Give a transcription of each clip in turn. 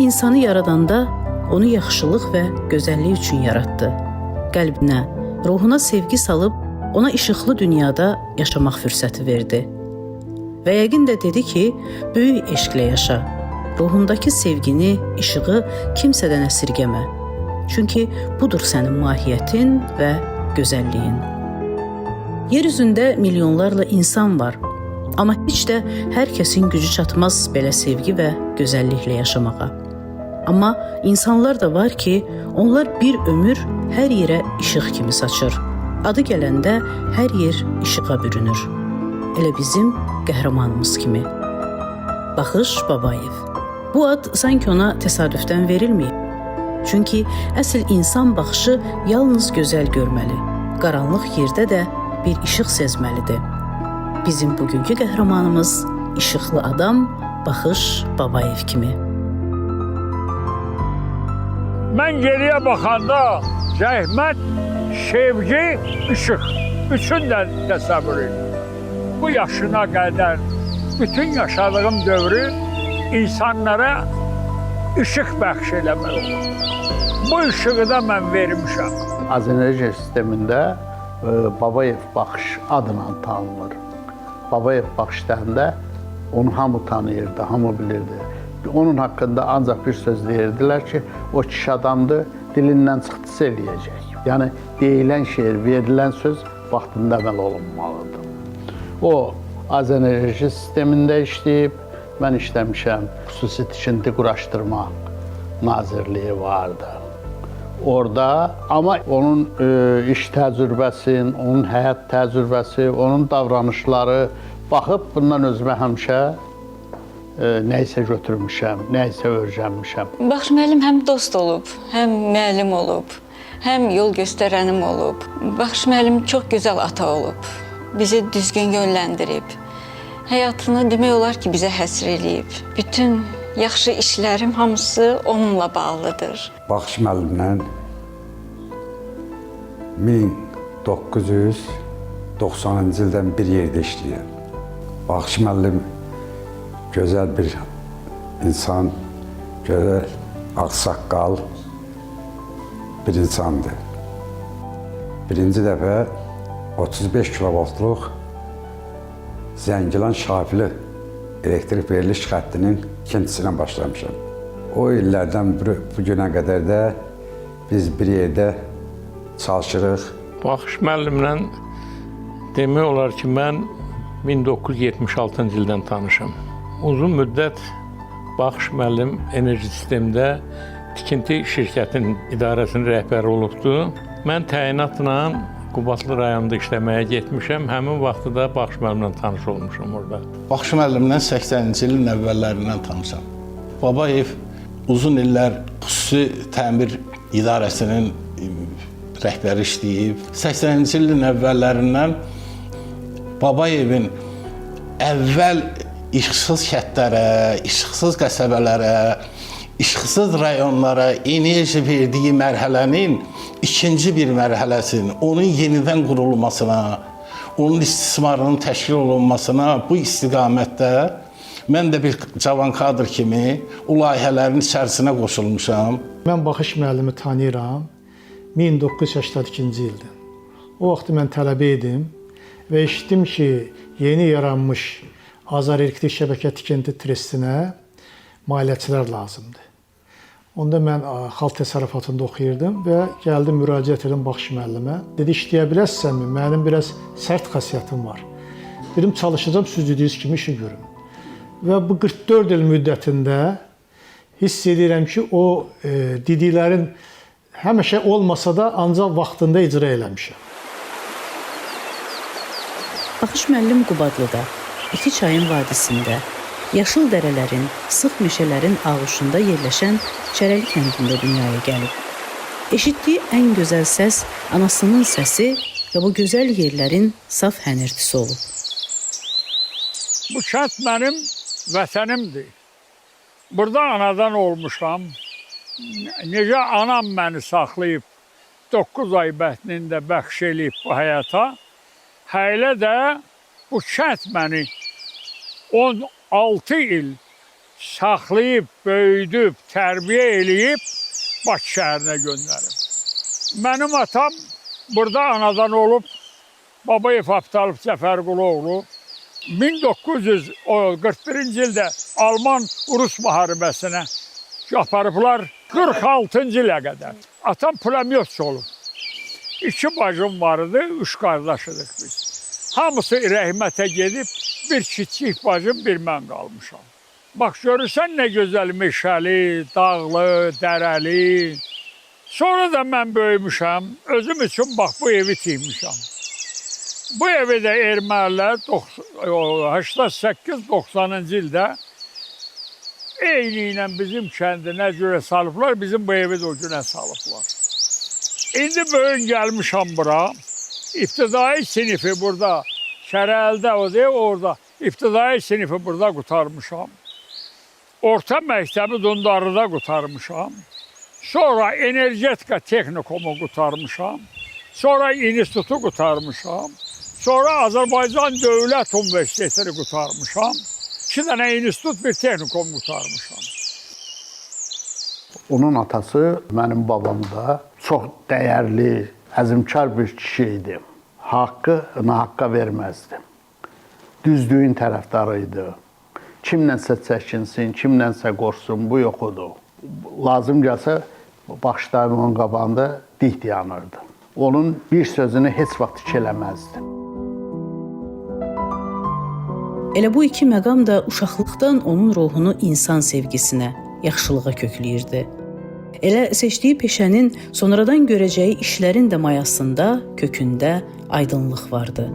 insanı yaradanda onu yaxşılıq və gözəllik üçün yaratdı. Qəlbinə, ruhuna sevgi salıb ona işıqlı dünyada yaşamaq fürsəti verdi. Və yəqin də dedi ki, böyük eşqlə yaşa. Ruhundakı sevgini, işığı kimsədən əsirgəmə. Çünki budur sənin mahiyyətin və gözəlliyin. Yer üzündə milyonlarla insan var. Amma heç də hər kəsin gücü çatmaz belə sevgi və gözəlliklə yaşamağa. Amma insanlar da var ki, onlar bir ömür hər yerə işıq kimi saçır. Adı gələndə hər yer işığa bürünür. Elə bizim qəhrəmanımız kimi. Baxış Babayev. Bu ad sanki ona təsadüfdən verilməyib. Çünki əsl insan baxışı yalnız gözəl görməli. Qaranlıq yerdə də bir işıq sezməlidir. Bizim bugünkü qəhrəmanımız işıqlı adam Baxış Babayev kimi. Mən geriyə baxanda zəhmət, sevgi, işıq. Üçündən təsəvvür edir. Bu yaşına qədər bütün yaşadığım dövrü insanlara işıq bəxş eləmək olur. Bu işığı da mən vermişəm. Azenerji sistemində Babayev baxış adına tanınır. Babayev baxış deyəndə onu hamı tanıyırdı, hamı bilirdi. Onun haqqında ancaq bir söz deyirdilər ki, o kişi adamdır, dilindən çıxdısı eləyəcək. Yəni, deyilən şeir, verilən söz vaxtında əməl olunmalıdır. O, Azenerji sistemində işləyib, mən işləmişəm, xüsusi tikinti quraşdırma nazirliyi vardı. Orada, amma onun iş təcrübəsi, onun həyat təcrübəsi, onun davranışları baxıb bundan özümə həmişə nəyisə götürmüşəm, nəyisə öyrənmişəm. Baxış müəllim həm dost olub, həm müəllim olub, həm yol göstərənim olub. Baxış müəllim çox gözəl ata olub, bizi düzgün yönləndirib. Həyatını demək olar ki, bizə həsr eləyib. Bütün yaxşı işlərim hamısı onunla bağlıdır. Baxış müəllimlə 1990-cı ildən bir yerdə işləyirəm. Baxış müəllim gözəl bir insan, gözəl ağsaqqal bir insandır. Birinci dəfə 35 kilovoltluq Zəngilan Şafili elektrik veriliş xəttinin ikincisindən başlamışam. O illərdən bu günə qədər də biz bir yerdə çalışırıq. Baxış müəllimlə demək olar ki, mən 1976-cı ildən tanışam. Uzun müddət Baxış müəllim enerji sistemdə tikinti şirkətinin idarəsinin rəhbəri olubdu. Mən təyinatla Qubadlı rayonunda işləməyə getmişəm. Həmin vaxtı da Baxış müəllimlə tanış olmuşam orada. Baxış müəllimlə 80-ci ilin əvvəllərindən tanışam. Babayev uzun illər xüsusi təmir idarəsinin rəhbəri işləyib. 80-ci ilin əvvəllərindən Babayevin əvvəl işıqsız kəndlərə, işıqsız qəsəbələrə, işıqsız rayonlara enerji verdiyi mərhələnin ikinci bir mərhələsinin, onun yenidən qurulmasına, onun istismarının təşkil olunmasına bu istiqamətdə mən də bir cavan kadr kimi o layihələrin içərisinə qoşulmuşam. Mən Baxış müəllimi tanıyıram 1982-ci ildən. O vaxt mən tələbə idim və eşitdim ki, yeni yaranmış Azər Elektrik Şəbəkə Tikinti Trestinə maliyyəçilər lazımdır. Onda mən xalq təsərrüfatında oxuyurdum və gəldim müraciət edim Baxış müəllimə. Dedi, işləyə bilərsənmi? Mənim biraz sərt xasiyyətim var. Dedim, çalışacağım, siz dediyiniz kimi işi görüm. Və bu 44 il müddətində hiss edirəm ki, o dediklərin həmişə olmasa da ancaq vaxtında icra eləmişəm. Baxış müəllim Qubadlıda, İki çayın vadisində, yaşıl dərələrin, sıx meşələrin ağuşunda yerləşən Çərəli kəndində dünyaya gəlib. Eşitdiyi ən gözəl səs anasının səsi və bu gözəl yerlərin saf hənirtisi olub. Bu kənd mənim vətənimdir. Burada anadan olmuşam. Necə anam məni saxlayıb 9 ay bətnində bəxş eləyib bu həyata, hələ də bu kənd məni 16 il saxlayıb, böyüdüb, tərbiyə eləyib Bakı şəhərinə göndərib. Mənim atam burada anadan olub, Babayev Abtalib Cəfərquluoğlu 1941-ci ildə Alman-Rus müharibəsinə aparıblar 46-cı ilə qədər. Atam pulemyotçu olub. 2 bacım var idi, 3 qardaşıdıq biz. Hamısı rəhmətə gedib, bir kiçik bacım, bir mən qalmışam. Bax, görürsən nə gözəl meşəli, dağlı, dərəli. Sonra da mən böyümüşəm, özüm üçün bax bu evi tikmişəm. Bu evi də ermənilər 88-90-cı ildə eyni ilə bizim kəndinə görə salıblar, bizim bu evi də o günə salıblar. İndi böyün gəlmişəm bura, İbtidai sinifi burada, Şərəldə o deyil, orada İbtidai sinifi burada qutarmışam. Orta məktəbi Dundarıda qutarmışam. Sonra energetika texnikumu qutarmışam. Sonra institutu qutarmışam. Sonra Azərbaycan Dövlət Universitetini qutarmışam. 2 dənə institut, bir texnikum qutarmışam. Onun atası, mənim babam da çox dəyərli, əzimkar bir kişi idi. Haqqı nahaqqa verməzdi. Düzlüyün tərəfdarı idi. Kimlənsə çəkinsin, kimlənsə qorxsun, bu yox idi. Lazım gəlsə, başlarının onun qabağında dik dayanırdı. Onun bir sözünü heç vaxt tik eləməzdi. Elə bu iki məqam da uşaqlıqdan onun ruhunu insan sevgisinə, yaxşılığa kökləyirdi. Elə seçdiyi peşənin sonradan görəcəyi işlərin də mayasında, kökündə aydınlıq vardı.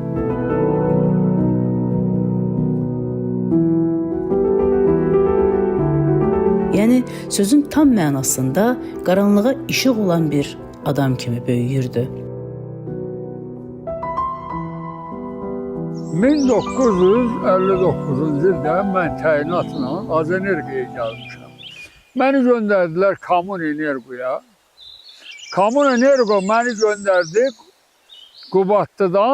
Yəni, sözün tam mənasında qaranlığa işıq olan bir adam kimi böyüyürdü. 1959-cu ildə mən təyinatla Azenergiyaya gəlmişəm. Məni göndərdilər Kamun Energoya. Kamun Energo məni göndərdi Qubadlıda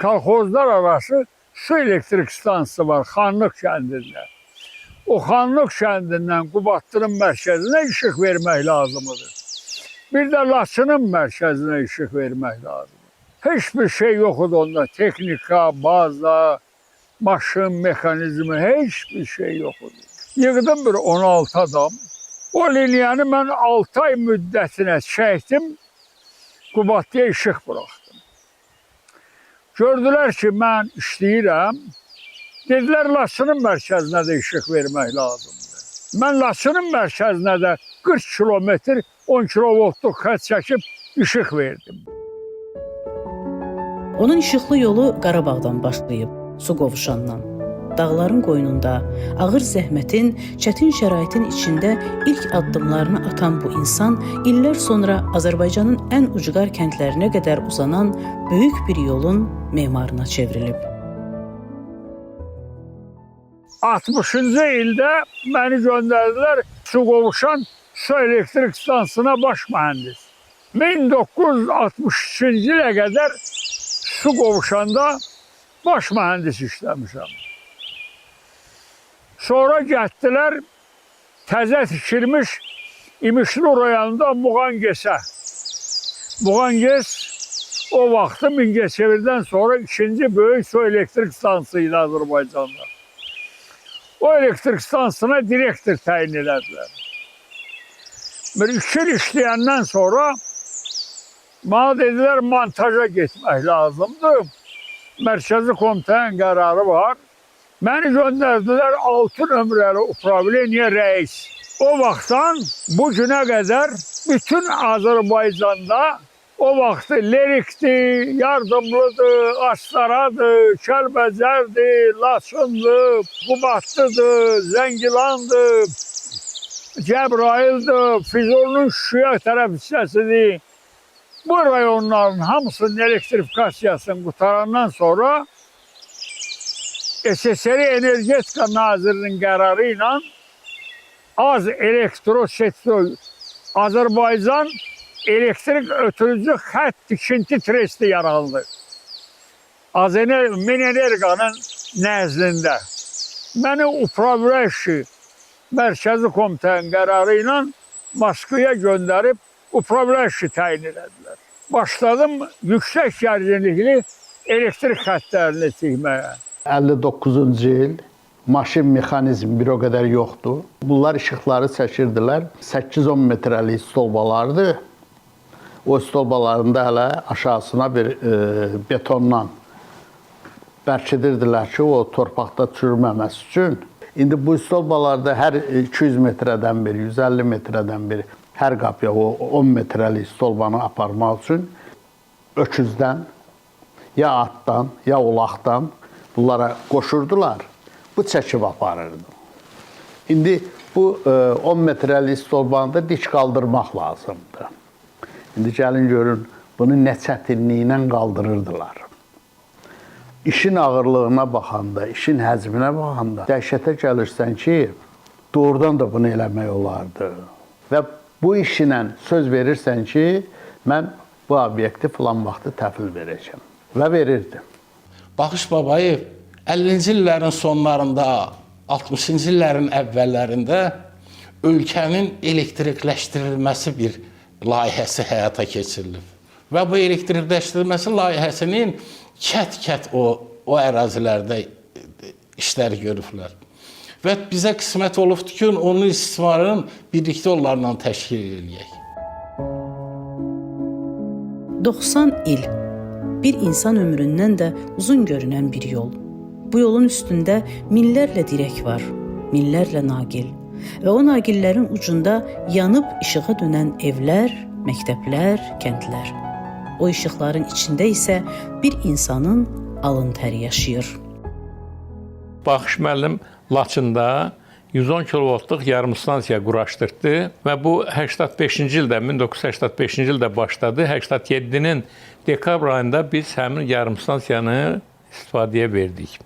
kolxozlar arası su elektrik stansiyası var Xanlıq kəndində. O Xanlıq kəndindən Qubadlının mərkəzinə işıq vermək lazımdır. Bir də Laçının mərkəzinə işıq vermək lazımdır. Heç bir şey yox idi onda. Texnika, baza, maşın, mexanizmi, heç bir şey yox idi. Yığdım bir 16 adam. O liniyanı mən 6 ay müddətinə çəkdim, Qubadlıya işıq buraxdım. Gördülər ki, mən işləyirəm. Dedilər, Laçının mərkəzinə də işıq vermək lazımdır. Mən Laçının mərkəzinə də 40 kilometr, 10 kilovoltluq xətt çəkib işıq verdim. Onun işıqlı yolu Qarabağdan başlayıb, su qovuşandan. Dağların qoynunda, ağır zəhmətin, çətin şəraitin içində ilk addımlarını atan bu insan illər sonra Azərbaycanın ən ucqar kəndlərinə qədər uzanan böyük bir yolun memarına çevrilib. 60-cı ildə məni göndərdilər su qovuşan su elektrik stansiyasına baş mühəndis. 1963-cü ilə qədər su qovuşanda baş mühəndis işləmişəm. Sonra getdilər təzə tikilmiş İmişli rayonunda Muğangesə. Muğanges o vaxtı Mingəçevirdən sonra ikinci böyük su elektrik stansiyası idi Azərbaycanda. O elektrik stansiyasına direktor təyin elədilər. Bir 2 il işləyəndən sonra bana dedilər montaja getmək lazımdır. Mərkəzi komitənin qərarı var. Məni göndərdilər 6 nömrəli upravleniya rəis. O vaxtdan bu günə qədər bütün Azərbaycanda o vaxtı Lerikdir, Yardımlıdır, Astaradır, Kəlbəcərdir, Laçındır, Qubadlıdır, Zəngilandır, Cəbrayıldır, Füzulunun Şüya tərəf hissəsidir. Bu rayonların hamısının elektrifikasiyasını qutarandan sonra SSR Energetika Nazirinin qərarı ilə az elektrosektör Azərbaycan elektrik ötürücü xətt tikinti tresti yarandı. Minenerganın nəzdində. Məni upravləşi Mərkəzi komitənin qərarı ilə Moskvaya göndərib upravляющий təyin elədilər. Başladım yüksək gərginlikli elektrik xəttlərini tikməyə. 59-cu il maşın mexanizmi bir o qədər yoxdur. Bunlar işıqları çəkirdilər. 8-10 metrəlik stolbalardır. O stolbalarında hələ aşağısına bir betondan bərkidirdilər ki, o torpaqda çürüməməsi üçün. İndi bu stolbalarda hər 200 metrədən bir, 150 metrədən bir hər qapıya o 10 metrəlik stolbanı aparmaq üçün öküzdən, ya atdan, ya ulaqdan bunlara qoşurdular. Bu çəkib aparırdı. İndi bu 10 metrəlik stolbanı da dik qaldırmaq lazımdır. İndi gəlin görün, bunu nə çətinliyi ilə qaldırırdılar. İşin ağırlığına baxanda, işin həcminə baxanda dəhşətə gəlirsən ki, doğrudan da bunu eləmək olardı. Və bu işinə söz verirsən ki, mən bu obyekti filan vaxtı təhvil verəcəm. Və verirdim. Baxış Babayev 50-ci illərin sonlarında, 60-cı illərin əvvəllərində ölkənin elektrikləşdirilməsi bir layihəsi həyata keçirilib. Və bu elektrikləşdirilməsi layihəsinin kət-kət o ərazilərdə işlər görüblər. Və bizə qismət olubdur ki, onun istismarını birlikdə onlarla təşkil edək. 90 il. Bir insan ömründən də uzun görünən bir yol. Bu yolun üstündə minlərlə dirək var, minlərlə naqil. Və o naqillərin ucunda yanıb işığa dönən evlər, məktəblər, kəndlər. O işıqların içində isə bir insanın alın təri yaşayır. Baxış müəllim Laçında 110 kilovoltluq yarımstansiya quraşdırdı və bu 85-ci ildə, 1985-ci ildə başladı. 87-nin dekabr ayında biz həmin yarımstansiyanı istifadəyə verdik.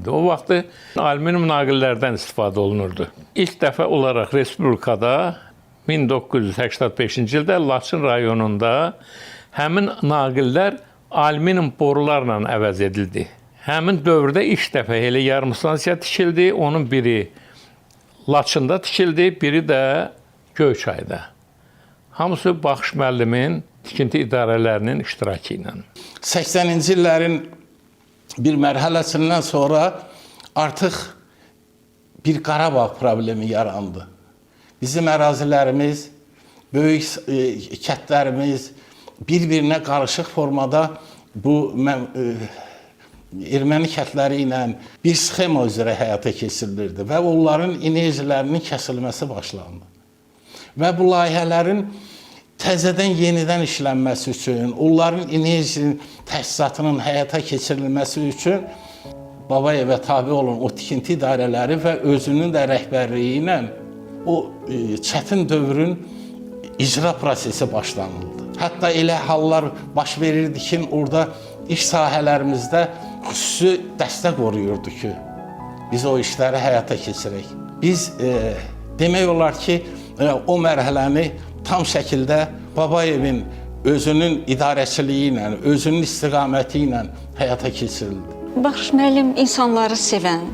O vaxtı alüminium naqillərdən istifadə olunurdu. İlk dəfə olaraq Respublikada 1985-ci ildə Laçın rayonunda həmin naqillər alüminium borularla əvəz edildi. Həmin dövrdə ilk dəfə elə yarımstansiya tikildi. Onun biri Laçında tikildi, biri də Göyçayda. Hamısı Baxış müəllimin tikinti idarələrinin iştirakı ilə. 80-ci illərin bir mərhələsindən sonra artıq bir Qarabağ problemi yarandı. Bizim ərazilərimiz, böyük kəndlərimiz bir-birinə qarışıq formada bu erməni kəndləri ilə bir sxema üzrə həyata keçirilirdi və onların enerjilərinin kəsilməsi başlandı. Və bu layihələrin təzədən yenidən işlənməsi üçün, onların enerji təchizatının həyata keçirilməsi üçün Babayevə tabe olan o tikinti idarələri və özünün də rəhbərliyi ilə o çətin dövrün icra prosesi başlanıldı. Hətta elə hallar baş verirdi ki, orada iş sahələrimizdə xüsusi dəstək qoruyurdu ki, biz o işləri həyata keçirək. Biz demək olar ki, o mərhələni tam şəkildə Babayevin özünün idarəçiliyi ilə, özünün istiqaməti ilə həyata keçirildi. Baxış müəllim insanları sevən,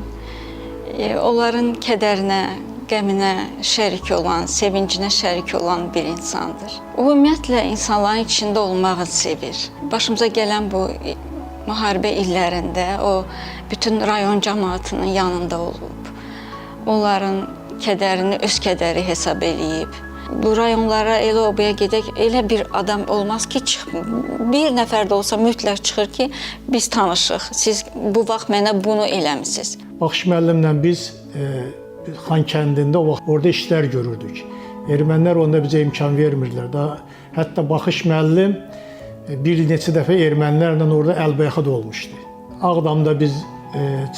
onların kədərinə, qəminə şərik olan, sevincinə şərik olan bir insandır. O, ümumiyyətlə, insanların içində olmağı sevir. Başımıza gələn bu müharibə illərində o bütün rayon cəmaatının yanında olub. Onların kədərini öz kədəri hesab eləyib. Bu rayonlara elə obaya gedək, elə bir adam olmaz ki, bir nəfər də olsa mütləq çıxır ki, biz tanışıq, siz bu vaxt mənə bunu eləmisiniz. Baxış müəllimlə biz Xan kəndində o vaxt orada işlər görürdük. Ermənilər onda bizə imkan vermirdilər. Hətta Baxış müəllim bir neçə dəfə ermənilərlə orada əlbəyaxad olmuşdu. Ağdamda biz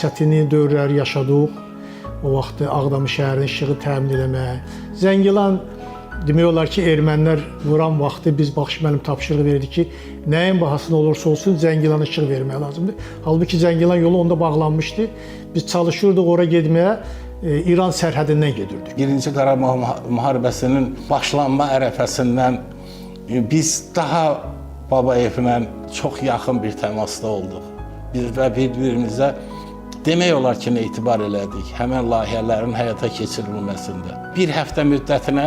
çətinlik dövrləri yaşadıq. O vaxt Ağdam şəhərinin işığı təmin eləməyə. Zəngilan demək olar ki, ermənilər vuran vaxtı biz Baxış müəllim tapşırıq verdik ki, nəyin bahasına olursa olsun Zəngilana işıq vermək lazımdır. Halbuki Zəngilan yolu onda bağlanmışdı. Biz çalışırdıq ora getməyə. İran sərhədindən gedirdik. Birinci Qarabağ müharibəsinin başlanma ərəfəsindən biz daha Babayevlə çox yaxın bir təmasda olduq. Biz və bir-birimizə demək olar ki, etibar elədik həmin layihələrin həyata keçirilməsində. Bir həftə müddətinə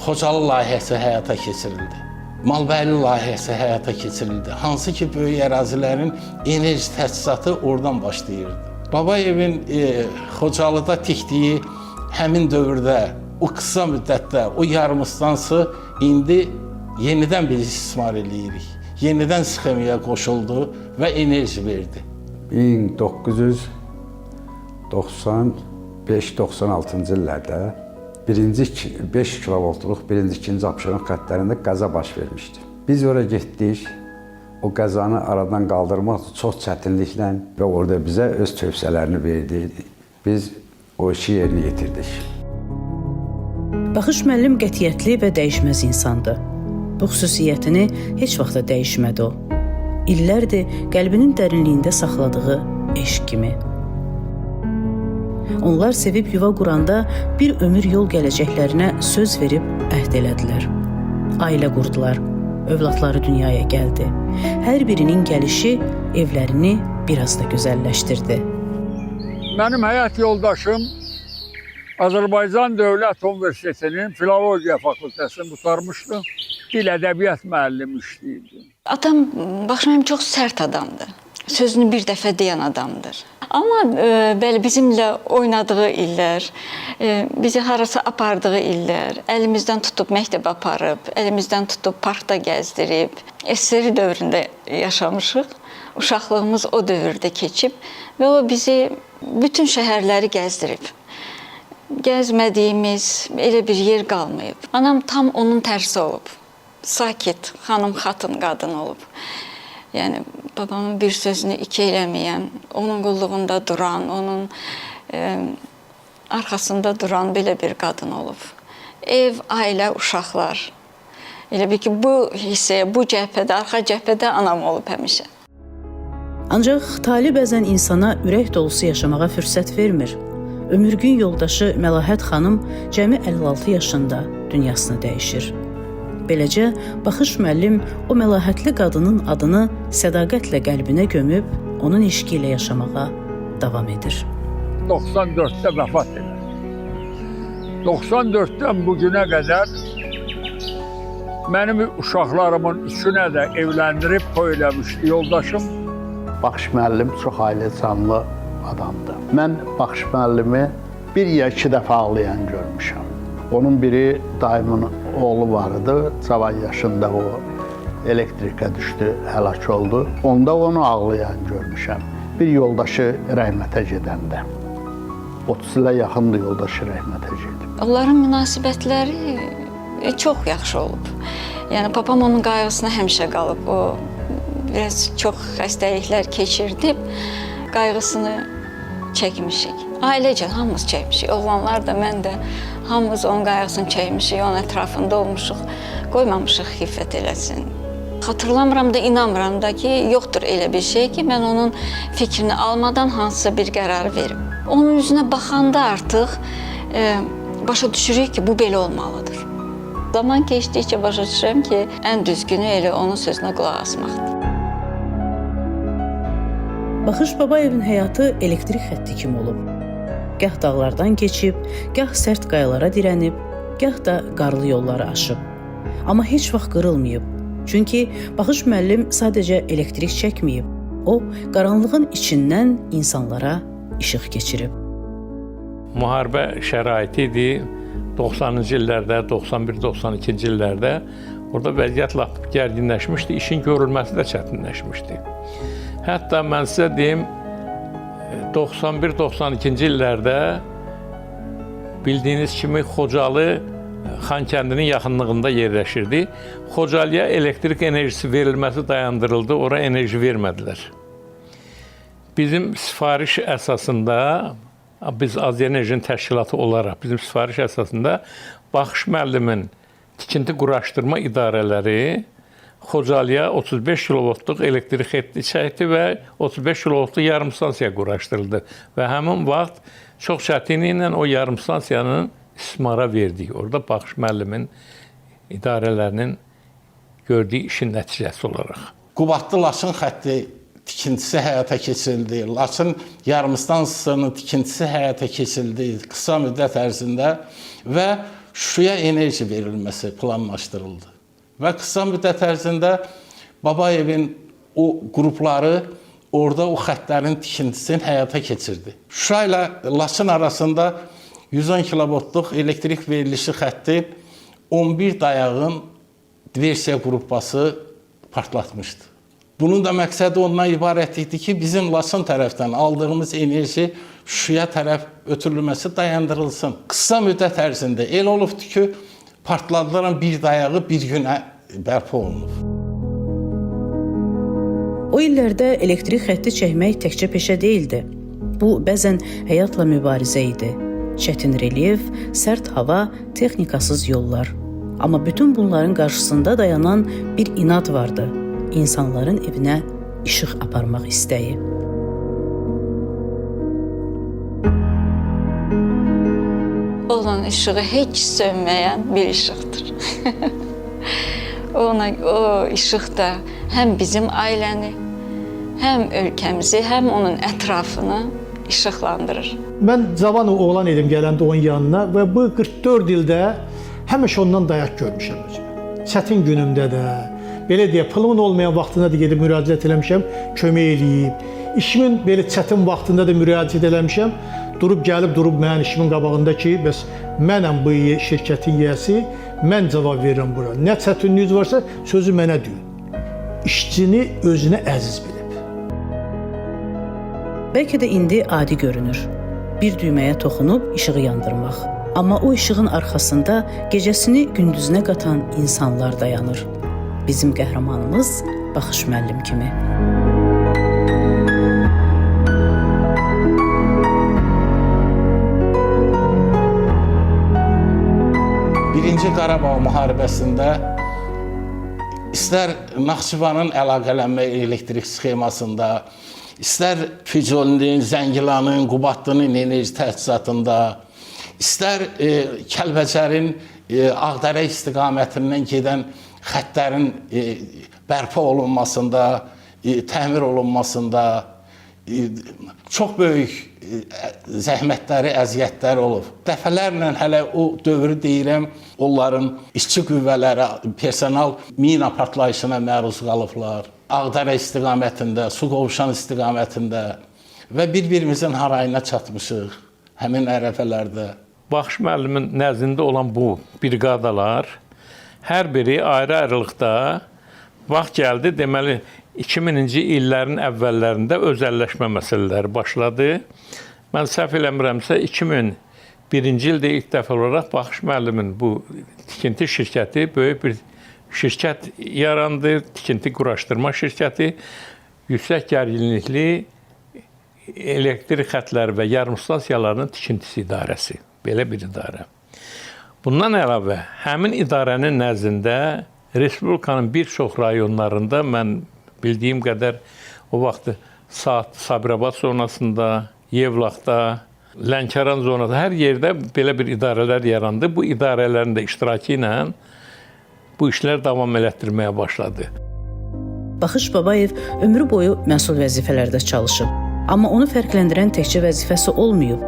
Xocalı layihəsi həyata keçirildi. Malbəyli layihəsi həyata keçirildi. Hansı ki, böyük ərazilərin enerji təchizatı oradan başlayırdı. Babayevin Xocalıda tikdiyi həmin dövrdə, o qısa müddətdə, o yarımstansı indi yenidən biz istismar eləyirik. Yenidən sxemaya qoşuldu və enerji verdi. 1995-96-cı illərdə 5 kilovoltluq birinci, ikinci Abşeron xəttlərində qəza baş vermişdi. Biz oraya getdik, o qəzanı aradan qaldırmaq çox çətinliklə və orada bizə öz tövsiyələrini verdi. Biz o işi yerinə yetirdik. Baxış müəllim qətiyyətli və dəyişməz insandı. Bu xüsusiyyətini heç vaxt da dəyişmədi o. İllərdir qəlbinin dərinliyində saxladığı eşq kimi. Onlar sevib yuva quranda bir ömür yol gələcəklərinə söz verib əhd elədilər. Ailə qurdular, övladları dünyaya gəldi. Hər birinin gəlişi evlərini biraz da gözəlləşdirdi. Mənim həyat yoldaşım Azərbaycan Dövlət Universitetinin Filologiya Fakültəsini qurtarmışdı. Dil ədəbiyyat müəllimi işləyirdi. Atam baxmayım çox sərt adamdır. Sözünü bir dəfə deyən adamdır. Amma bəli bizimlə oynadığı illər, bizi harasa apardığı illər, əlimizdən tutub məktəbə aparıb, əlimizdən tutub parkda gəzdirib, SSR dövründə yaşamışıq. Uşaqlığımız o dövrdə keçib və o bizi bütün şəhərləri gəzdirib. Gəzmədiyimiz elə bir yer qalmayıb. Anam tam onun tərsi olub. Sakit, xanım, xatın, qadın olub. Yəni, babamın bir sözünü iki eləməyən, onun qulluğunda duran, onun arxasında duran belə bir qadın olub. Ev, ailə, uşaqlar. Elə bir ki, bu hissəyə, bu cəhbədə, arxa cəhbədə anam olub həmişə. Ancaq tali bəzən insana ürək dolusu yaşamağa fürsət vermir. Ömürgün yoldaşı Məlahət xanım cəmi 56 yaşında dünyasını dəyişir. Beləcə, Baxış müəllim o məlahətli qadının adını sədaqətlə qəlbinə gömüb, onun eşqi ilə yaşamağa davam edir. 94-də vəfat edir. 94-dən bu günə qədər mənim uşaqlarımın üçünə də evləndirib toy eləmişdi yoldaşım. Baxış müəllim çox ailəcanlı adamdır. Mən Baxış müəllimi bir ya iki dəfə ağlayan görmüşəm. Onun biri dayımın oğlu vardı, cavan yaşında o elektrikə düşdü, həlak oldu. Onda onu ağlayan görmüşəm. Bir yoldaşı rəhmətə gedəndə. 30 ilə yaxındır yoldaşı rəhmətə gedib. Onların münasibətləri çox yaxşı olub. Yəni, papam onun qayğısına həmişə qalıb. O, biraz çox xəstəliklər keçirdib, qayğısını çəkmişik. Ailecə hamımız çəkmişik. Oğlanlar da, mən də hamımız onun qayğısını çəkmişik, onun ətrafında olmuşuq, qoymamışıq xiffət eləsin. Xatırlamıram da, inanmıram da ki, yoxdur elə bir şey ki, mən onun fikrini almadan hansısa bir qərar verim. Onun üzünə baxanda artıq başa düşürük ki, bu belə olmalıdır. Zaman keçdikcə başa düşürəm ki, ən düzgünü elə onun sözünə qulaq asmaqdır. Baxış Babayevin həyatı elektrik xətti kimi olub. Gah dağlardan keçib, gah sərt qayalara dirənib, gah da qarlı yolları aşıb. Amma heç vaxt qırılmayıb. Çünki Baxış müəllim sadəcə elektrik çəkməyib. O, qaranlığın içindən insanlara işıq keçirib. Müharibə şəraiti idi. 90-cı illərdə, 91-92-ci illərdə orada vəziyyət lap gərginləşmişdi, işin görülməsi də çətinləşmişdi. Hətta mən sizə deyim, 91-92-ci illərdə bildiyiniz kimi Xocalı Xankəndinin yaxınlığında yerləşirdi. Xocalıya elektrik enerjisi verilməsi dayandırıldı, ora enerji vermədilər. Bizim sifariş əsasında, biz Azenerjinin təşkilatı olaraq bizim sifariş əsasında Baxış müəllimin tikinti quraşdırma idarələri Xocalıya 35 kilovoltluq elektrik xətti çəkdi və 35 kilovoltluq yarımstansiya quraşdırıldı. Və həmin vaxt çox çətinliklə o yarımstansiyanın istismara verdik. Orada Baxış müəllimin idarələrinin gördüyü işin nəticəsi olaraq. Qubadlı-Laçın xətti tikintisi həyata keçirildi. Laçın yarımstansiyasının tikintisi həyata keçirildi qısa müddət ərzində və Şuşaya enerji verilməsi planlaşdırıldı. Və qısa müddət ərzində Babayevin o qrupları orada o xəttlərin tikintisini həyata keçirdi. Şuşa ilə Laçın arasında 110 kilovoltluq elektrik verilişi xətti 11 dayağın diversiya qrupası partlatmışdı. Bunun da məqsədi ondan ibarət idi ki, bizim Laçın tərəfdən aldığımız enerji Şuşaya tərəf ötürülməsi dayandırılsın. Qısa müddət ərzində elə olubdur ki, partladılan bir dayağı bir günə bərpa olunub. O illərdə elektrik xətti çəkmək təkcə peşə deyildi. Bu, bəzən həyatla mübarizə idi. Çətin relyef, sərt hava, texnikasız yollar. Amma bütün bunların qarşısında dayanan bir inad vardı. İnsanların evinə işıq aparmaq istəyi. Olan işığı heç sönməyən bir işıqdır. O işıq da həm bizim ailəni, həm ölkəmizi, həm onun ətrafını işıqlandırır. Mən cavan oğlan idim gələndə onun yanına və bu 44 ildə həmişə ondan dayaq görmüşəm özümə. Çətin günümdə də, belə deyə, pulun olmayan vaxtında da gedib müraciət eləmişəm, kömək eləyib. İşimin belə çətin vaxtında da müraciət eləmişəm. Durub mənim işimin qabağında ki, bəs mənəm bu şirkətin yiyəsi, mən cavab verirəm bura. Nə çətinliyiniz varsa, sözü mənə deyin. İşçini özünə əziz bilib. Bəlkə də indi adi görünür. Bir düyməyə toxunub işığı yandırmaq. Amma o işığın arxasında gecəsini gündüzünə qatan insanlar dayanır. Bizim qəhrəmanımız Baxış müəllim kimi. Birinci Qarabağ müharibəsində istər Naxçıvanın əlaqələnmə elektrik sxemasında, istər Füzulinin, Zəngilanın, Qubadlının enerji təchizatında, istər Kəlbəcərin Ağdərə istiqamətindən gedən xəttlərin bərpa olunmasında, təmir olunmasında çox böyük zəhmətləri, əziyyətləri olub. Dəfələrlə hələ o dövrü deyirəm, onların işçi qüvvələri, personal mina partlayışına məruz qalıblar. Ağdərə istiqamətində, Suqovuşan istiqamətində və bir-birimizin harayına çatmışıq həmin ərəfələrdə. Baxış müəllimin nəzdində olan bu briqadalar hər biri ayrı-ayrılıqda vaxt gəldi, deməli 2000-ci illərin əvvəllərində özəlləşmə məsələləri başladı. Mən səhv eləmirəmsə 2001-ci ildə ilk dəfə olaraq Baxış müəllimin bu tikinti şirkəti böyük bir şirkət yarandı, tikinti quraşdırma şirkəti, yüksək gərginlikli elektrik xətləri və yarımstansiyalarının tikintisi idarəsi, belə bir idarə. Bundan əlavə, həmin idarənin nəzdində Respublikanın bir çox rayonlarında mən bildiyim qədər o vaxt Sabirabad zonasında, Yevlaxda, Lənkəran zonasında hər yerdə belə bir idarələr yarandı. Bu idarələrin də iştirakı ilə bu işlər davam elətdirməyə başladı. Baxış Babayev ömrü boyu məsul vəzifələrdə çalışıb. Amma onu fərqləndirən təkcə vəzifəsi olmayıb.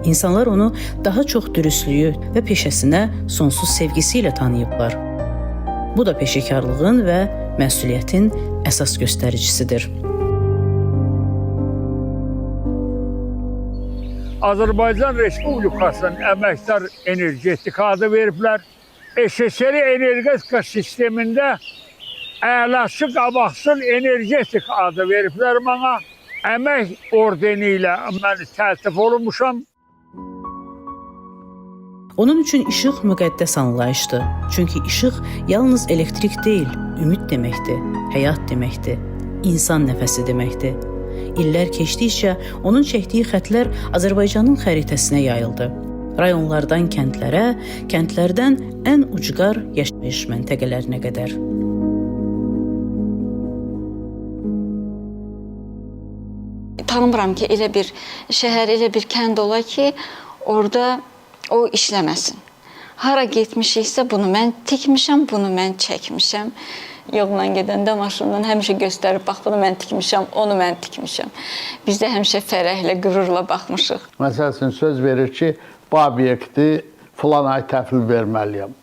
İnsanlar onu daha çox dürüstlüyü və peşəsinə sonsuz sevgisi ilə tanıyıblar. Bu da peşəkarlığın və məsuliyyətin əsas göstəricisidir. Azərbaycan Respublikasının Əməkdar Energetika adı veriblər. SSR energetika sistemində əlaçı qabaqsız energetika adı veriblər mənə. Əmək ordeni ilə mən təltif olunmuşam. Onun üçün işıq müqəddəs anlayışdır. Çünki işıq yalnız elektrik deyil, ümid deməkdir, həyat deməkdir, insan nəfəsi deməkdir. İllər keçdikcə onun çəkdiyi xətlər Azərbaycanın xəritəsinə yayıldı. Rayonlardan kəndlərə, kəndlərdən ən ucqar yaşayış məntəqələrinə qədər. Tanımıram ki, elə bir şəhər, elə bir kənd ola ki, orada o işləməsin. Hara getmişiksə bunu mən tikmişəm, bunu mən çəkmişəm. Yolla gedəndə maşından həmişə göstərib, bax bunu mən tikmişəm, onu mən tikmişəm. Biz də həmişə fərəhlə, qürurla baxmışıq. Məsəl üçün söz verir ki, bu obyekti filan ay təhvil verməliyəm.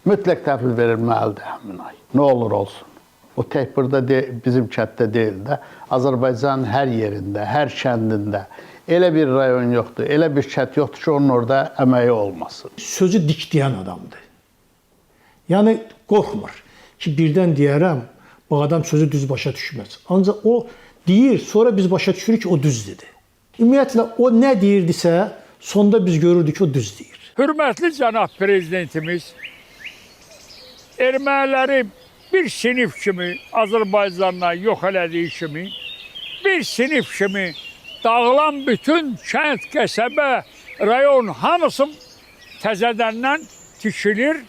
Mütləq təhvil verilməlidir həmin ay. Nə olur olsun. O tək burada bizim kənddə deyil də, Azərbaycanın hər yerində, hər kəndində elə bir rayon yoxdur, elə bir kənd yoxdur ki, onun orada əməyi olmasın. Sözü dik deyən adamdır. Yəni qorxmur ki, birdən deyərəm, bu adam sözü düz başa düşməz. Ancaq o deyir, sonra biz başa düşürük ki, o düz dedi. Ümumiyyətlə, o nə deyirdisə, sonda biz görürdük ki, o düz deyir. Hörmətli cənab prezidentimiz erməniləri bir sinif kimi Azərbaycandan yox elədiyi kimi, bir sinif kimi dağılan bütün kənd, qəsəbə, rayon hamısı təzədəndən tikilir,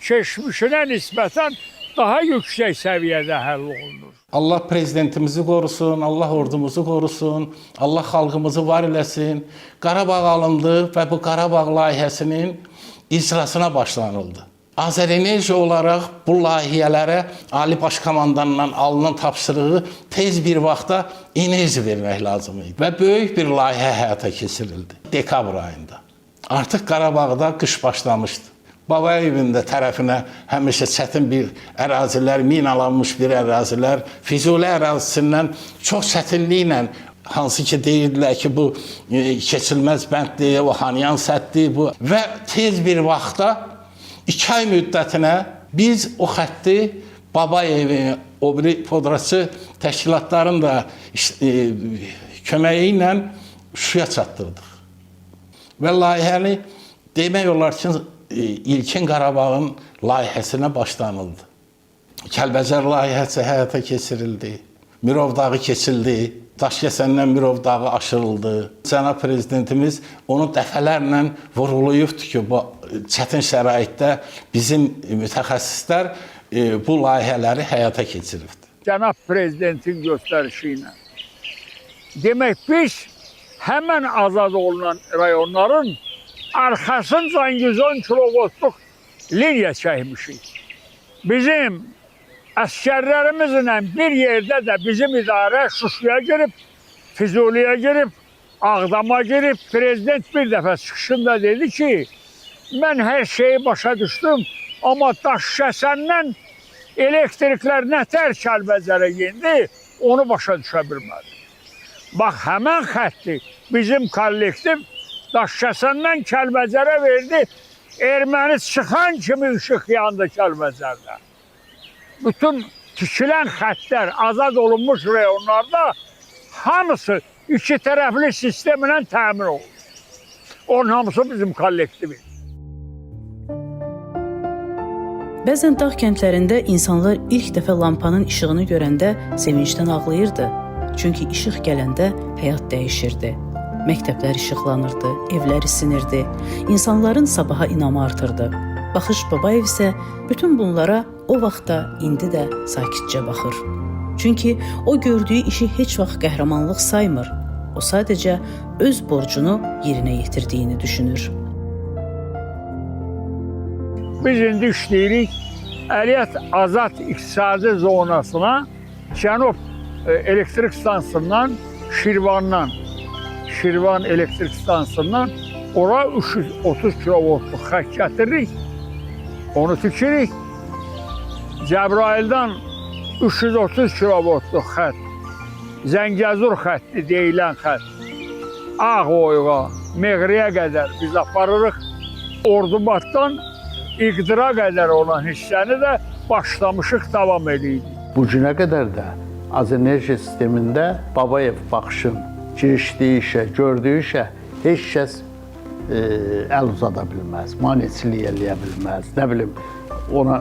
keçmişinə nisbətən daha yüksək səviyyədə həll olunur. Allah prezidentimizi qorusun, Allah ordumuzu qorusun, Allah xalqımızı var eləsin. Qarabağ alındı və bu Qarabağ layihəsinin icrasına başlanıldı. Azərenerji olaraq bu layihələrə Ali Baş Komandandan alınan tapşırığı tez bir vaxtda enerji vermək lazım idi. Və böyük bir layihə həyata keçirildi dekabr ayında. Artıq Qarabağda qış başlamışdı. Babayevin də tərəfinə həmişə çətin bir ərazilər, minalanmış bir ərazilər, Füzuli ərazisindən çox çətinliklə, hansı ki deyirdilər ki, bu keçilməz bənddir, o Hanyan səddir, bu və tez bir vaxtda 2 ay müddətinə biz o xətti Babayevin, o biri podraçı təşkilatların da köməyi ilə Şuşaya çatdırdıq. Və layihəni demək olar ki, İlkin Qarabağın layihəsinə başlanıldı. Kəlbəcər layihəsi həyata keçirildi, Mirov dağı keçildi, Daşkəsəndən Mirov dağı aşırıldı. Cənab prezidentimiz onu dəfələrlə vurğulayıbdır ki, bu çətin şəraitdə bizim mütəxəssislər bu layihələri həyata keçiribdir. Cənab prezidentin göstərişi ilə. Demək, biz həmən azad olunan rayonların arxasınca 110 kilovoltluq liniya çəkmişik. Bizim əskərlərimizlə bir yerdə də bizim idarə Şuşaya girib, Füzuliyə girib, Ağdama girib. Prezident bir dəfə çıxışında dedi ki, mən hər şeyi başa düşdüm, amma Daşkəsəndən elektriklər nətər Kəlbəcərə indi, onu başa düşə bilmədim. Bax, həmən xətti bizim kollektiv Daşkəsəndən Kəlbəcərə verdi, erməni çıxan kimi işıq yandı Kəlbəcərdə. Bütün tikilən xəttlər azad olunmuş rayonlarda hamısı iki tərəfli sistemlə təmin olunur. Onun hamısı bizim kollektiviz. Bəzən dağ kəndlərində insanlar ilk dəfə lampanın işığını görəndə sevincdən ağlayırdı. Çünki işıq gələndə həyat dəyişirdi. Məktəblər işıqlanırdı, evlər isinirdi, insanların sabaha inamı artırdı. Baxış Babayev isə bütün bunlara o vaxtda indi də sakitcə baxır. Çünki o gördüyü işi heç vaxt qəhrəmanlıq saymır. O sadəcə öz borcunu yerinə yetirdiyini düşünür. Biz indi işləyirik Əliyyət Azad İqtisadi Zonasına, Cənub elektrik stansiyasından, Şirvan elektrik stansiyasından ora 330 kilovoltluq xətt gətiririk, onu tikirik. Cəbrayıldan 330 kilovoltluq xətt, Zəngəzur xətti deyilən xətt, Ağoyuğa, Meğriyə qədər biz aparırıq. Ordubaddan İqdira qədər olan hissəni də başlamışıq, davam edirik. Bu günə qədər də Azərenerji sistemində Babayev baxışın girişdiyi işə, gördüyü işə heç kəs əl uzada bilməz, maneçilik eləyə bilməz, nə bilim, ona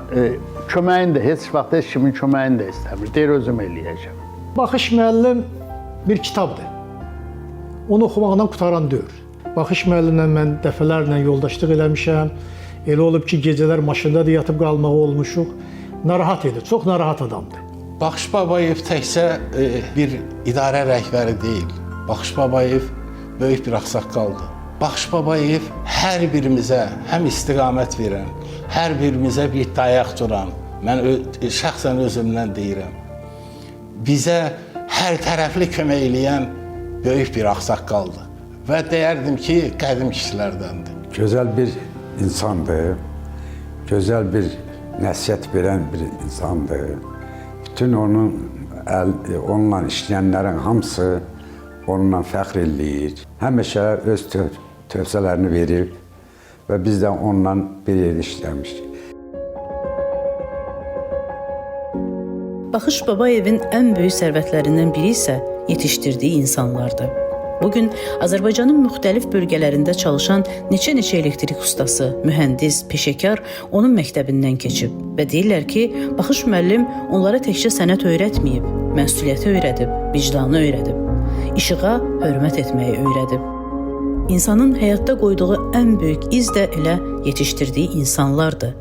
köməyini də, heç vaxt heç kimin köməyini də istəmir, deyir özüm eləyəcəm. Baxış müəllim bir kitabdır. Onu oxumaqdan qutaran deyil. Baxış müəllimlə mən dəfələrlə yoldaşlıq eləmişəm. Elə olub ki, gecələr maşında da yatıb qalmağı olmuşuq. Narahat idi, çox narahat adamdır. Baxış Babayev təkcə bir idarə rəhbəri deyil. Baxış Babayev böyük bir ağsaqqaldır. Baxış Babayev hər birimizə həm istiqamət verən, hər birimizə bir dayaq duran, mən şəxsən özümdən deyirəm, bizə hər tərəfli kömək eləyən böyük bir ağsaqqaldır və deyərdim ki, qədim kişilərdəndir. Gözəl bir insandır, gözəl bir nəsihət verən bir insandır. Bütün onunla işləyənlərin hamısı onunla fəxr eləyir. Həmişə öz tövsiyələrini verib və biz də onunla bir yerdə işləmişik. Baxış Babayevin ən böyük sərvətlərindən biri isə yetişdirdiyi insanlardır. Bugün Azərbaycanın müxtəlif bölgələrində çalışan neçə elektrik ustası, mühəndis, peşəkar onun məktəbindən keçib və deyirlər ki, Baxış müəllim onlara təkcə sənət öyrətməyib, məsuliyyəti öyrədib, vicdanı öyrədib, işığa hörmət etməyi öyrədib. İnsanın həyatda qoyduğu ən böyük iz də elə yetişdirdiyi insanlardır.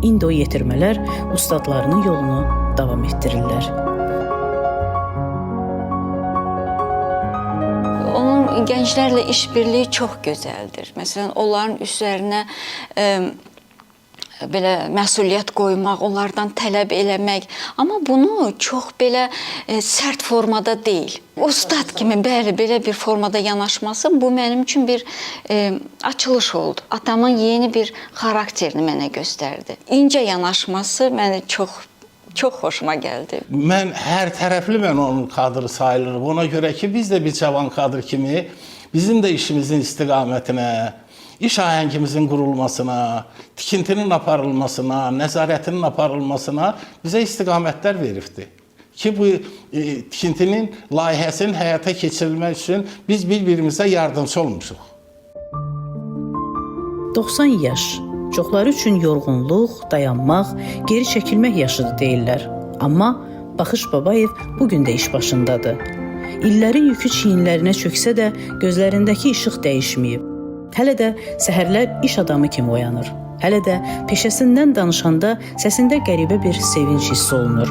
İndi o yetirmələr ustadlarının yolunu davam etdirirlər. Onun gənclərlə işbirliyi çox gözəldir. Məsələn, onların üzərinə belə məsuliyyət qoymaq, onlardan tələb eləmək, amma bunu çox belə sərt formada deyil. Ustad kimi bəli, belə bir formada yanaşması bu mənim üçün bir açılış oldu. Atamın yeni bir xarakterini mənə göstərdi. İncə yanaşması mənə çox xoşuma gəldi. Mən hər tərəfli onun kadrı sayılırım. Ona görə ki, biz də bir cavan kadr kimi bizim də işimizin istiqamətinə, iş ahəngimizin qurulmasına, tikintinin aparılmasına, nəzarətinin aparılmasına bizə istiqamətlər veribdir. Ki, bu tikintinin layihəsinin həyata keçirilmək üçün biz bir-birimizə yardımcı olmuşuq. 90 yaş. Çoxları üçün yorğunluq, dayanmaq, geri çəkilmək yaşıdır deyirlər. Amma Baxış Babayev bugün də iş başındadır. İllərin yükü çiyinlərinə çöksə də gözlərindəki işıq dəyişməyib. Hələ də səhərlər iş adamı kimi oyanır. Hələ də peşəsindən danışanda səsində qəribə bir sevinç hiss olunur.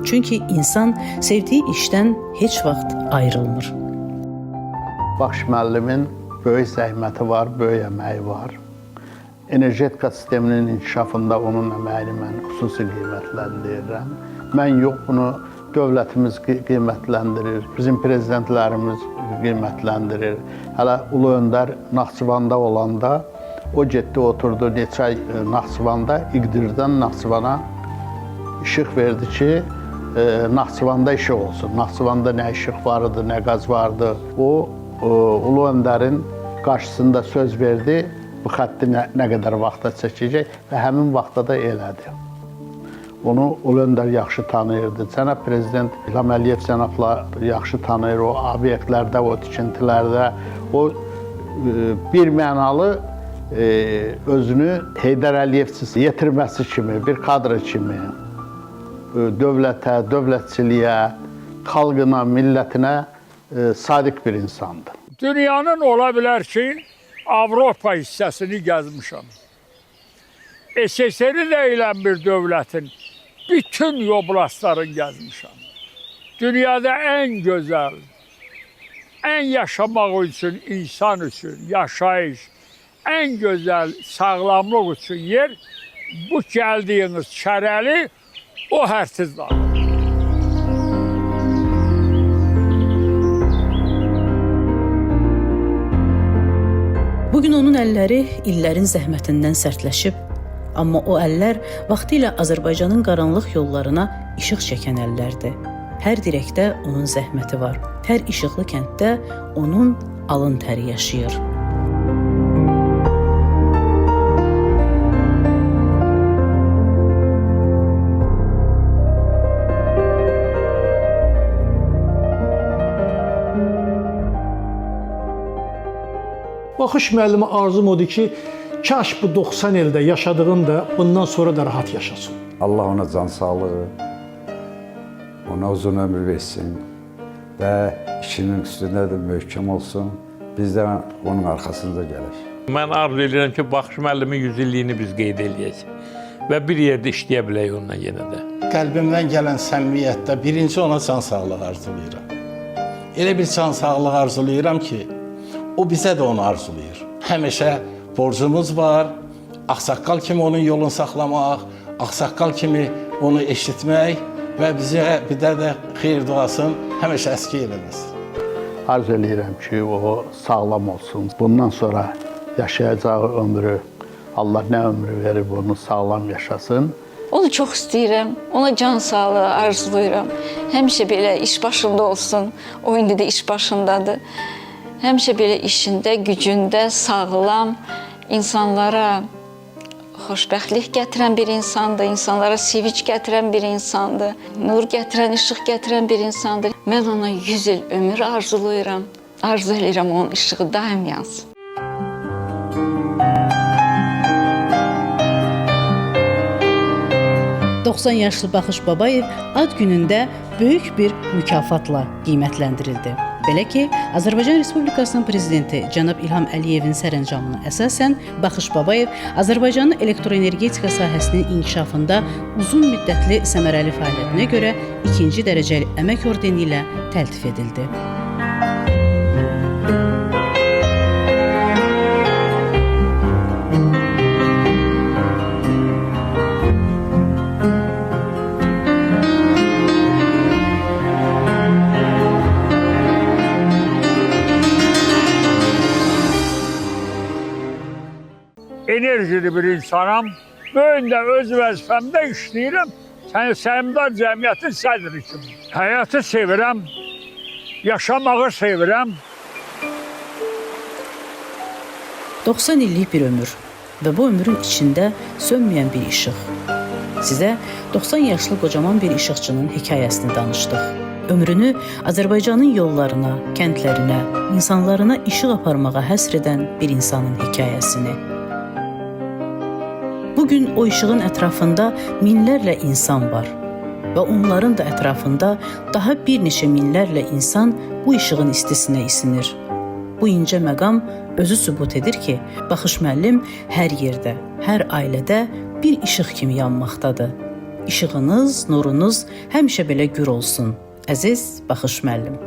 Çünki insan sevdiyi işdən heç vaxt ayrılmır. Baxış müəllimin böyük zəhməti var, böyük əməyi var. Energetika sisteminin inkişafında onun əməyini mən xüsusi qiymətləndirirəm. Mən yox, bunu dövlətimiz qiymətləndirir, bizim prezidentlərimiz qiymətləndirir. Hələ Ulu Öndər Naxçıvanda olanda, o getdi, oturdu neçə ay Naxçıvanda, İqdirdən Naxçıvana işıq verdi ki, Naxçıvanda işıq olsun. Naxçıvanda nə işıq vardı, nə qaz vardı. O, Ulu Öndərin qarşısında söz verdi, bu xətti nə qədər vaxta çəkəcək və həmin vaxtda da elədi. Onu Ulu Öndər yaxşı tanıyırdı. Cənab Prezident İlham Əliyev cənablar yaxşı tanıyır. O obyektlərdə, o tikintilərdə, o bir mənalı özünü Heydər Əliyevsiz yetirməsi kimi, bir kadr kimi dövlətə, dövlətçiliyə, xalqına, millətinə sadiq bir insandır. Dünyanın ola bilər ki, Avropa hissəsini gəzmişəm. SSR deyilən bir dövlətin bütün yoblastlarını gəzmişəm. Dünyada ən gözəl, ən yaşamaq üçün, insan üçün, yaşayış, ən gözəl sağlamlıq üçün yer bu gəldiyiniz Kərəli o hərsiz dağ. Bugün onun əlləri illərin zəhmətindən sərtləşib, amma o əllər vaxtilə Azərbaycanın qaranlıq yollarına işıq çəkən əllərdir. Hər dirəkdə onun zəhməti var. Hər işıqlı kənddə onun alın təri yaşayır. Baxış müəllimi arzum odur ki, kaş bu 90 ildə yaşadığım da bundan sonra da rahat yaşasın. Allah ona can sağlığı, ona uzun ömür versin və işinin üstündə də möhkəm olsun. Biz də onun arxasında gələk. Mən arzu edirəm ki, Baxış müəllimin 100 illiyini biz qeyd eləyək və bir yerdə işləyə bilək onunla yenə də. Qəlbimdən gələn səmimiyyətdə birinci ona can sağlığı arzulayıram. Elə bir can sağlığı arzulayıram ki, o bizə də onu arzulayır. həmişə borcumuz var. Ağsaqqal kimi onun yolunu saxlamaq, ağsaqqal kimi onu eşitmək və bizə bir də xeyir duasını həmişə əski eləməsin. Arzu eləyirəm ki, o sağlam olsun. Bundan sonra yaşayacağı ömrü, Allah nə ömrü verib onu sağlam yaşasın. Onu çox istəyirəm, ona can sağlığı arzulayıram. Həmişə belə iş başında olsun, o indi də iş başındadır. Həmişə belə işində, gücündə, sağlam, insanlara xoşbəxtlik gətirən bir insandır, insanlara sevinç gətirən bir insandır, nur gətirən, işıq gətirən bir insandır. Mən ona 100 il ömür arzulayıram. Arzu edirəm onun işığı daim yansın. ...90 yaşlı Baxış Babayev ad günündə böyük bir mükafatla qiymətləndirildi. Belə ki, Azərbaycan Respublikasının prezidenti cənab İlham Əliyevin sərəncamına əsasən Baxış Babayev Azərbaycanın elektroenergetika sahəsinin inkişafında uzun müddətli səmərəli fəaliyyətinə görə 2-ci dərəcəli əmək ordeni ilə təltif edildi. Enerjili bir insanam. Mən də öz vəzifəmdə işləyirəm. Səhmdar cəmiyyətin sədri kimi. Həyatı sevirəm, yaşamağı sevirəm. 90 illik bir ömür və bu ömrün içində sönməyən bir işıq. Sizə 90 yaşlı qocaman bir işıqçının hekayəsini danışdıq. Ömrünü Azərbaycanın yollarına, kəndlərinə, insanlarına işıq aparmağa həsr edən bir insanın hekayəsini. Bugün o işığın ətrafında minlərlə insan var və onların da ətrafında daha bir neçə minlərlə insan bu işığın istisinə isinir. Bu incə məqam özü sübut edir ki, Baxış müəllim hər yerdə, hər ailədə bir işıq kimi yanmaqdadır. İşığınız, nurunuz həmişə belə gür olsun. Əziz Baxış müəllim.